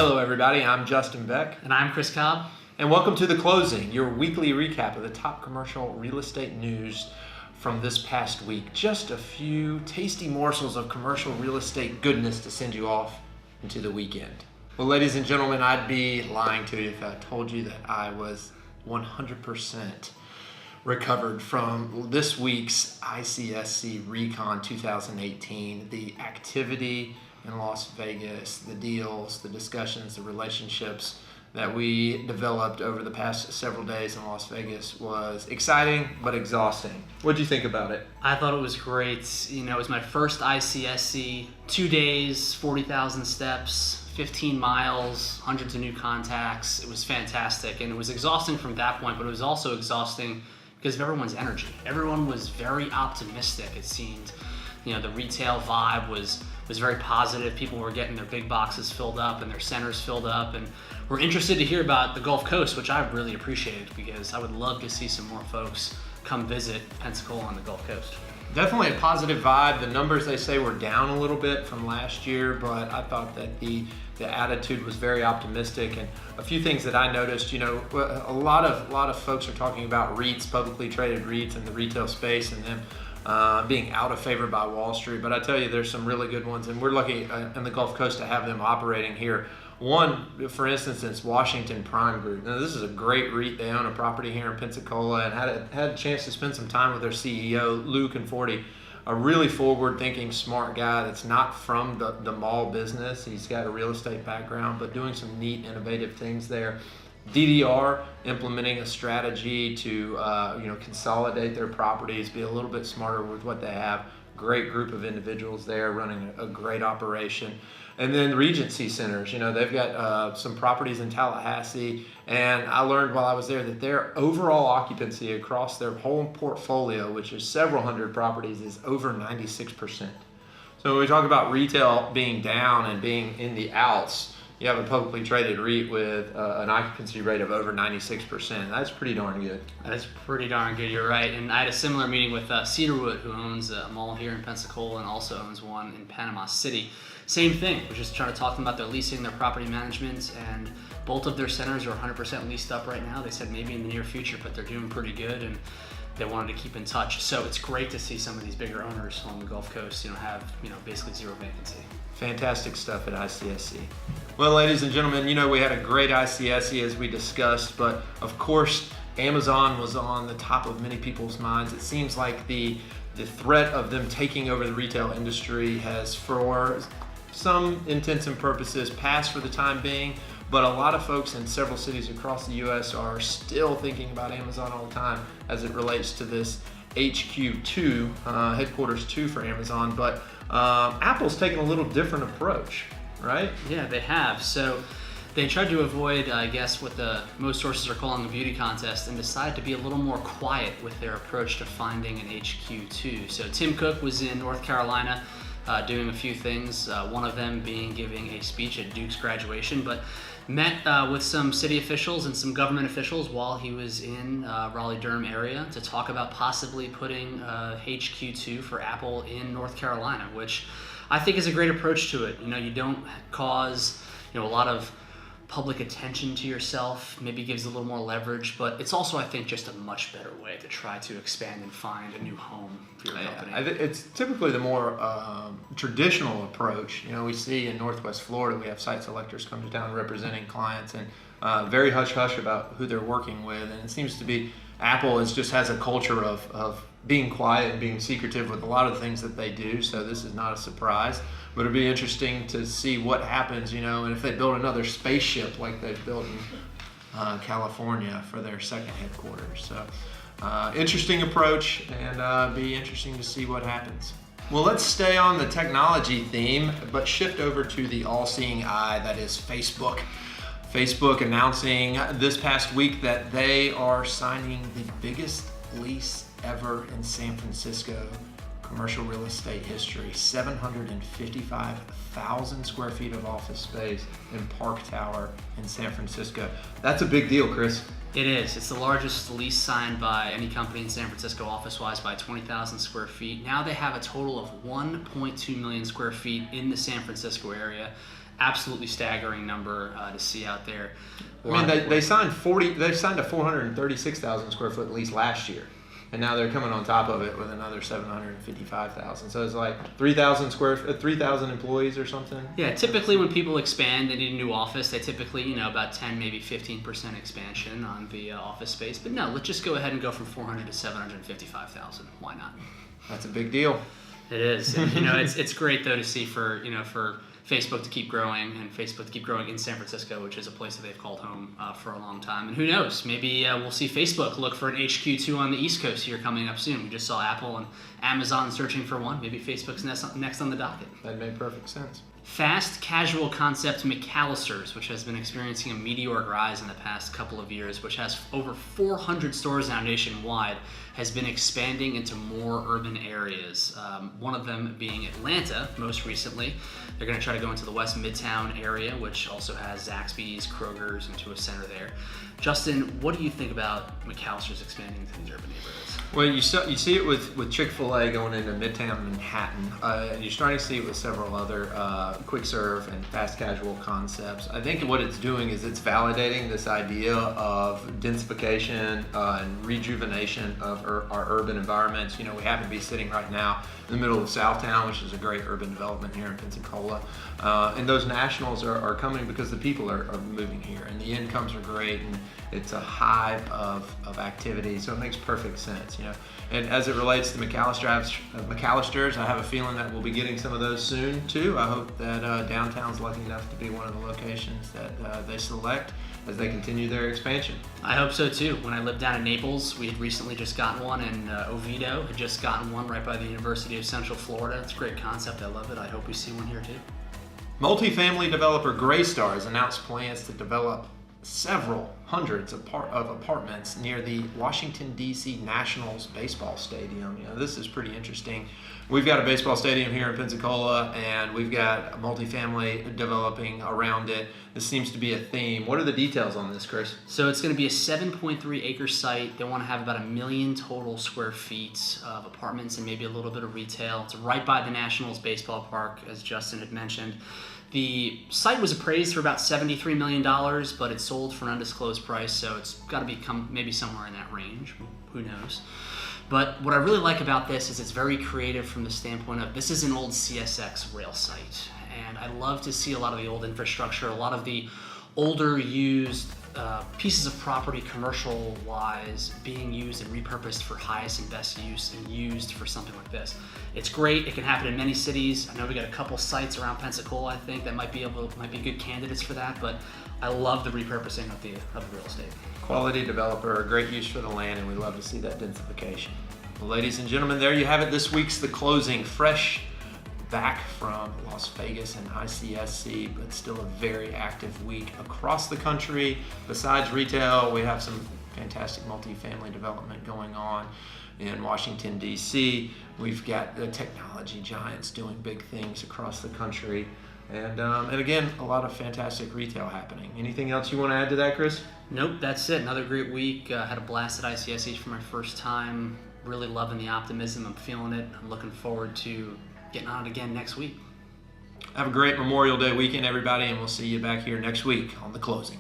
Hello everybody, I'm Justin Beck. And I'm Chris Cobb. And welcome to The Closing, your weekly recap of the top commercial real estate news from this past week. Just a few tasty morsels of commercial real estate goodness to send you off into the weekend. Well, ladies and gentlemen, I'd be lying to you if I told you that I was 100% recovered from this week's ICSC RECon 2018. The activity in Las Vegas, the deals, the discussions, the relationships that we developed over the past several days in Las Vegas was exciting but exhausting. What'd you think about it? I thought it was great. You know, it was my first ICSC, 2 days, 40,000 steps, 15 miles, hundreds of new contacts. It was fantastic, and it was exhausting from that point, but it was also exhausting because of everyone's energy. Everyone was very optimistic, it seemed. You know, the retail vibe was very positive. People were getting their big boxes filled up and their centers filled up, and we're interested to hear about the Gulf Coast, which I really appreciated because I would love to see some more folks come visit Pensacola on the Gulf Coast. Definitely a positive vibe. The numbers, they say, were down a little bit from last year, but I thought that the attitude was very optimistic. And a few things that I noticed, you know, a lot of folks are talking about REITs, publicly traded REITs in the retail space, and them being out of favor by Wall Street. But I tell you, there's some really good ones, and we're lucky in the Gulf Coast to have them operating here. One, for instance, is Washington Prime Group. Now, this is a great REIT. They own a property here in Pensacola, and had a chance to spend some time with their CEO, Lou Conforti, a really forward-thinking, smart guy that's not from the mall business. He's got a real estate background, but doing some neat, innovative things there. DDR implementing a strategy to consolidate their properties, be a little bit smarter with what they have. Great group of individuals there running a great operation. And then Regency Centers, you know, they've got some properties in Tallahassee, and I learned while I was there that their overall occupancy across their whole portfolio, which is several hundred properties, is over 96%. So when we talk about retail being down and being in the outs, you have a publicly traded REIT with an occupancy rate of over 96%. That's pretty darn good. That's pretty darn good, you're right. And I had a similar meeting with Cedarwood, who owns a mall here in Pensacola and also owns one in Panama City. Same thing, we're just trying to talk to them about their leasing, their property management, and both of their centers are 100% leased up right now. They said maybe in the near future, but they're doing pretty good, and they wanted to keep in touch. So it's great to see some of these bigger owners on the Gulf Coast, have basically zero vacancy. Fantastic stuff at ICSC. Well, ladies and gentlemen, we had a great ICSC as we discussed, but of course, Amazon was on the top of many people's minds. It seems like the threat of them taking over the retail industry has, for some intents and purposes, passed for the time being, but a lot of folks in several cities across the U.S. are still thinking about Amazon all the time as it relates to this HQ2, headquarters 2 for Amazon, but Apple's taken a little different approach, right? Yeah, they have. So they tried to avoid, I guess, what most sources are calling a beauty contest, and decided to be a little more quiet with their approach to finding an HQ2. So Tim Cook was in North Carolina doing a few things, one of them being giving a speech at Duke's graduation, but met with some city officials and some government officials while he was in Raleigh-Durham area to talk about possibly putting HQ2 for Apple in North Carolina, which I think is a great approach to it. You don't cause a lot of public attention to yourself, maybe gives a little more leverage, but it's also, I think, just a much better way to try to expand and find a new home for your company. It's typically the more traditional approach. We see in Northwest Florida, we have site selectors come to town representing clients, and very hush-hush about who they're working with, and it seems to be Apple just has a culture of being quiet and being secretive with a lot of the things that they do, so this is not a surprise. But it'd be interesting to see what happens, and if they build another spaceship like they've built in California for their second headquarters. So interesting approach, and be interesting to see what happens. Well, let's stay on the technology theme, but shift over to the all-seeing eye, that is Facebook. Facebook announcing this past week that they are signing the biggest lease ever in San Francisco commercial real estate history, 755,000 square feet of office space in Park Tower in San Francisco. That's a big deal, Chris. It is. It's the largest lease signed by any company in San Francisco office-wise by 20,000 square feet. Now they have a total of 1.2 million square feet in the San Francisco area. absolutely staggering number to see out there. I mean, they signed a 436,000 square foot lease last year, and now they're coming on top of it with another 755,000. So it's like 3,000 employees or something. Yeah, typically when people expand, they need a new office. They typically, about 10, maybe 15% expansion on the office space. But no, let's just go ahead and go from 400 to 755,000. Why not? That's a big deal. It is, and it's great though to see for Facebook to keep growing and Facebook to keep growing in San Francisco, which is a place that they've called home for a long time. And who knows, maybe we'll see Facebook look for an HQ2 on the East Coast here coming up soon. We just saw Apple and Amazon searching for one. Maybe Facebook's next on the docket. That made perfect sense. Fast casual concept McAlister's, which has been experiencing a meteoric rise in the past couple of years, which has over 400 stores now nationwide, has been expanding into more urban areas. One of them being Atlanta, most recently. They're going to try to go into the West Midtown area, which also has Zaxby's, Kroger's, into a center there. Justin, what do you think about McAlister's expanding into these urban neighborhoods? Well, you see it with Chick-fil-A going into Midtown Manhattan. You're starting to see it with several other quick serve and fast casual concepts. I think what it's doing is it's validating this idea of densification and rejuvenation of our urban environments. We happen to be sitting right now in the middle of Southtown, which is a great urban development here in Pensacola. And those nationals are coming because the people are moving here, and the incomes are great, and it's a hive of activity, so it makes perfect sense. And as it relates to McAlister's, I have a feeling that we'll be getting some of those soon too. I hope that downtown's lucky enough to be one of the locations that they select as they continue their expansion. I hope so too. When I lived down in Naples, we had recently just gotten one, and Oviedo had just gotten one right by the University of Central Florida. It's a great concept. I love it. I hope we see one here too. Multifamily developer Greystar has announced plans to develop several hundreds of apartments near the Washington, D.C. Nationals baseball stadium. This is pretty interesting. We've got a baseball stadium here in Pensacola, and we've got a multifamily developing around it. This seems to be a theme. What are the details on this, Chris? So it's going to be a 7.3 acre site. They want to have about 1 million total square feet of apartments and maybe a little bit of retail. It's right by the Nationals baseball park, as Justin had mentioned. The site was appraised for about $73 million, but it sold for an undisclosed price, so it's got to become maybe somewhere in that range. Who knows? But what I really like about this is it's very creative from the standpoint of this is an old CSX rail site, and I love to see a lot of the old infrastructure, a lot of the older used pieces of property commercial-wise being used and repurposed for highest and best use and used for something like this. It's great. It can happen in many cities. I know we got a couple sites around Pensacola, I think, that might be good candidates for that, but I love the repurposing of the real estate. Quality developer, a great use for the land, and we love to see that densification. Well, ladies and gentlemen, there you have it. This week's The Closing, fresh back from Las Vegas and ICSC, but still a very active week across the country. Besides retail, we have some fantastic multifamily development going on in Washington, D.C. We've got the technology giants doing big things across the country. And again, a lot of fantastic retail happening. Anything else you want to add to that, Chris? Nope, that's it. Another great week. Had a blast at ICSC for my first time. Really loving the optimism. I'm feeling it. I'm looking forward to getting on it again next week. Have a great Memorial Day weekend, everybody, and we'll see you back here next week on The Closing.